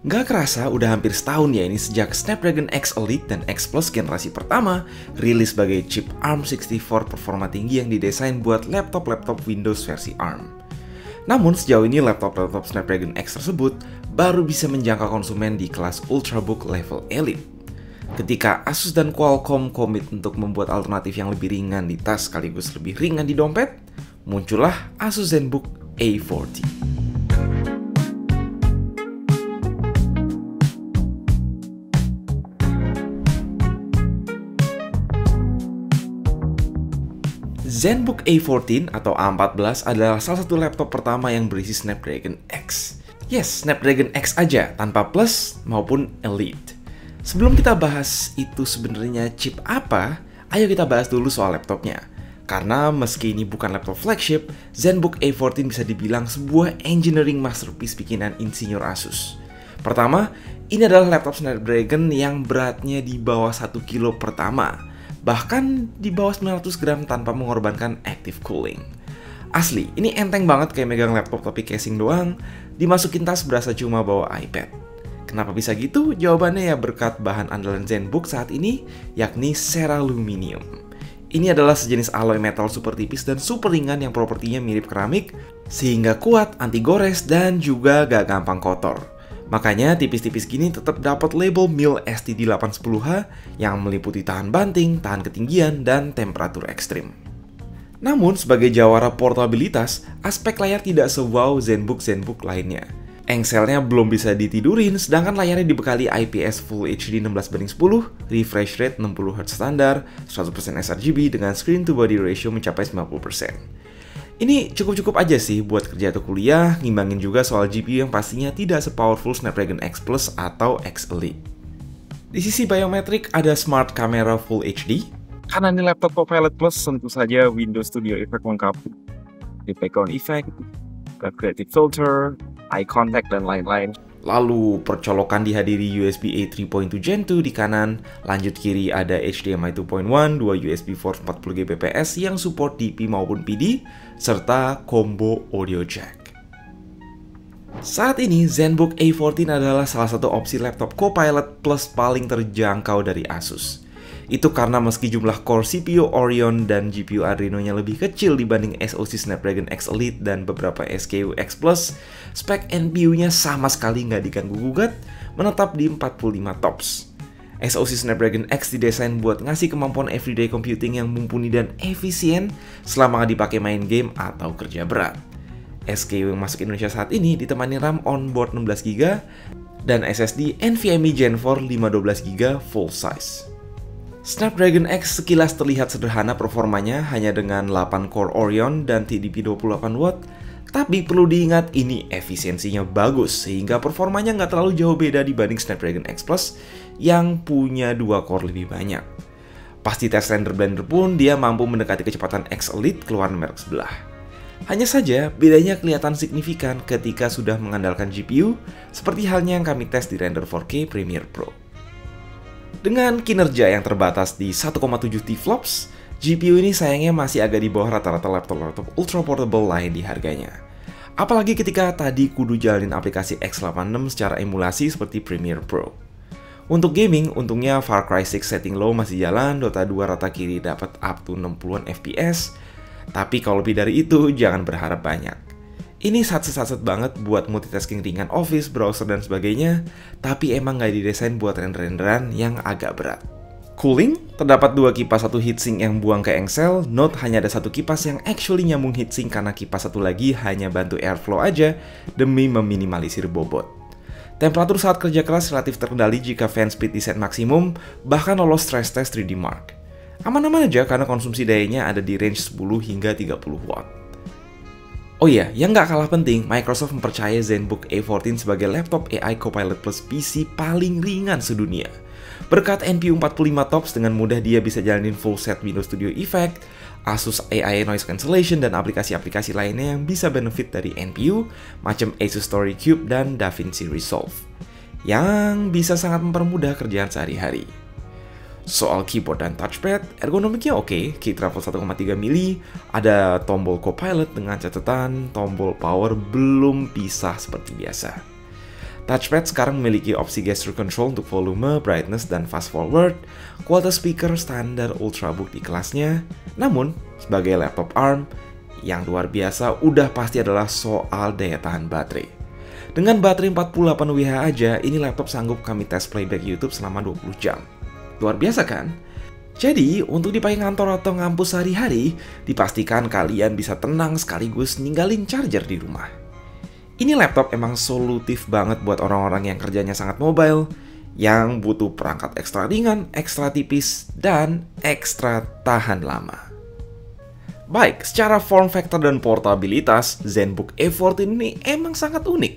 Nggak kerasa udah hampir setahun ya ini sejak Snapdragon X Elite dan X Plus generasi pertama rilis sebagai chip ARM64 performa tinggi yang didesain buat laptop-laptop Windows versi ARM. Namun sejauh ini laptop-laptop Snapdragon X tersebut baru bisa menjangkau konsumen di kelas Ultrabook level Elite. Ketika Asus dan Qualcomm komit untuk membuat alternatif yang lebih ringan di tas sekaligus lebih ringan di dompet, muncullah Asus ZenBook A40. ZenBook A14 atau A14 adalah salah satu laptop pertama yang berisi Snapdragon X. Yes, Snapdragon X aja, tanpa Plus maupun Elite. Sebelum kita bahas itu sebenarnya chip apa, ayo kita bahas dulu soal laptopnya. Karena meski ini bukan laptop flagship, ZenBook A14 bisa dibilang sebuah engineering masterpiece bikinan insinyur Asus. Pertama, ini adalah laptop Snapdragon yang beratnya di bawah 1 kilo pertama. Bahkan di bawah 900 gram tanpa mengorbankan active cooling. Asli, ini enteng banget kayak megang laptop tapi casing doang, dimasukin tas berasa cuma bawa iPad. Kenapa bisa gitu? Jawabannya ya berkat bahan andalan ZenBook saat ini, yakni Ceraluminium. Ini adalah sejenis alloy metal super tipis dan super ringan yang propertinya mirip keramik, sehingga kuat, anti gores, dan juga gak gampang kotor. Makanya tipis-tipis gini tetap dapat label MIL STD810H yang meliputi tahan banting, tahan ketinggian, dan temperatur ekstrim. Namun sebagai jawara portabilitas, aspek layar tidak se-wow ZenBook lainnya. Engselnya belum bisa ditidurin, sedangkan layarnya dibekali IPS Full HD 16:10, refresh rate 60Hz standar, 100% sRGB dengan screen to body ratio mencapai 90%. Ini cukup-cukup aja sih buat kerja atau kuliah, ngimbangin juga soal GPU yang pastinya tidak se-powerful Snapdragon X Plus atau X Elite. Di sisi biometrik ada Smart Camera Full HD. Karena ini laptop Copilot Plus, tentu saja Windows Studio Effect lengkap. Di background effect, creative filter, eye contact, dan lain-lain. Lalu percolokan dihadiri USB A 3.2 Gen 2 di kanan, lanjut kiri ada HDMI 2.1, 2 USB 4 40 Gbps yang support DP maupun PD, serta combo audio jack. Saat ini ZenBook A14 adalah salah satu opsi laptop Copilot Plus paling terjangkau dari Asus. Itu karena meski jumlah core CPU Orion dan GPU Adreno-nya lebih kecil dibanding SoC Snapdragon X Elite dan beberapa SKU X Plus, spek NPU-nya sama sekali nggak diganggu-gugat, menetap di 45 TOPS. SoC Snapdragon X didesain buat ngasih kemampuan everyday computing yang mumpuni dan efisien selama nggak dipakai main game atau kerja berat. SKU yang masuk Indonesia saat ini ditemani RAM onboard 16GB dan SSD NVMe Gen 4 512GB full size. Snapdragon X sekilas terlihat sederhana performanya hanya dengan 8 core Orion dan TDP 28W, tapi perlu diingat ini efisiensinya bagus sehingga performanya nggak terlalu jauh beda dibanding Snapdragon X Plus yang punya 2 core lebih banyak. Pas di tes render Blender pun dia mampu mendekati kecepatan X Elite keluaran merek sebelah. Hanya saja bedanya kelihatan signifikan ketika sudah mengandalkan GPU seperti halnya yang kami tes di render 4K Premiere Pro. Dengan kinerja yang terbatas di 1,7 TFLOPS, GPU ini sayangnya masih agak di bawah rata-rata laptop ultra portable lain di harganya. Apalagi ketika tadi kudu jalanin aplikasi X86 secara emulasi seperti Premiere Pro. Untuk gaming, untungnya Far Cry 6 setting low masih jalan, Dota 2 rata kiri dapat up to 60-an FPS, tapi kalau lebih dari itu jangan berharap banyak. Ini satset banget buat multitasking ringan office, browser, dan sebagainya, tapi emang nggak didesain buat render-renderan yang agak berat. Cooling, terdapat 2 kipas 1 heatsink yang buang ke engsel, note hanya ada 1 kipas yang actually nyambung heatsink karena kipas 1 lagi hanya bantu airflow aja demi meminimalisir bobot. Temperatur saat kerja keras relatif terkendali jika fan speed di set maksimum, bahkan lolos stress test 3D Mark. Aman-aman aja karena konsumsi dayanya ada di range 10 hingga 30 watt. Oh iya, yang nggak kalah penting, Microsoft mempercayai ZenBook A14 sebagai laptop AI Copilot Plus PC paling ringan sedunia. Berkat NPU 45 TOPS, dengan mudah dia bisa jalanin full set Windows Studio Effect, Asus AI Noise Cancellation, dan aplikasi-aplikasi lainnya yang bisa benefit dari NPU, macam Asus Story Cube dan DaVinci Resolve, yang bisa sangat mempermudah kerjaan sehari-hari. Soal keyboard dan touchpad, ergonomiknya oke, key travel 1,3 mili, ada tombol Copilot dengan catatan tombol power belum pisah seperti biasa. Touchpad sekarang memiliki opsi gesture control untuk volume, brightness, dan fast forward. Kualitas speaker standar Ultrabook di kelasnya. Namun, sebagai laptop ARM, yang luar biasa udah pasti adalah soal daya tahan baterai. Dengan baterai 48 Wh aja, ini laptop sanggup kami tes playback YouTube selama 20 jam. Luar biasa kan? Jadi, untuk dipakai ngantor atau ngampus sehari-hari, dipastikan kalian bisa tenang sekaligus ninggalin charger di rumah. Ini laptop emang solutif banget buat orang-orang yang kerjanya sangat mobile, yang butuh perangkat ekstra ringan, ekstra tipis, dan ekstra tahan lama. Baik, secara form factor dan portabilitas, ZenBook A14 ini emang sangat unik.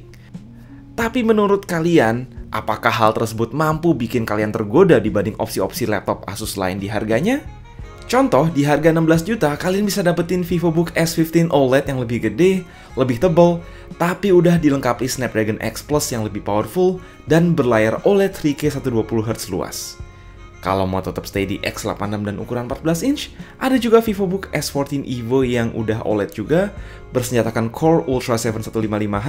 Tapi menurut kalian, apakah hal tersebut mampu bikin kalian tergoda dibanding opsi-opsi laptop Asus lain di harganya? Contoh, di harga 16 juta, kalian bisa dapetin VivoBook S15 OLED yang lebih gede, lebih tebal, tapi udah dilengkapi Snapdragon X Plus yang lebih powerful, dan berlayar OLED 3K 120Hz luas. Kalau mau tetap stay di X86 dan ukuran 14 inch, ada juga VivoBook S14 Evo yang udah OLED juga, bersenjatakan Core Ultra 7 155H,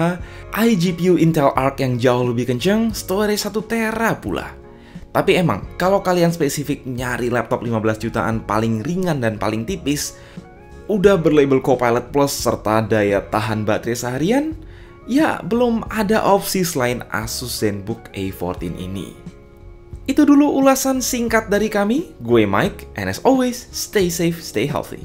iGPU Intel Arc yang jauh lebih kenceng, storage 1 tera pula. Tapi emang, kalau kalian spesifik nyari laptop 15 jutaan paling ringan dan paling tipis, udah berlabel Copilot Plus serta daya tahan baterai seharian, ya belum ada opsi selain Asus ZenBook A14 ini. Itu dulu ulasan singkat dari kami. Gue Mike, and as always, stay safe, stay healthy.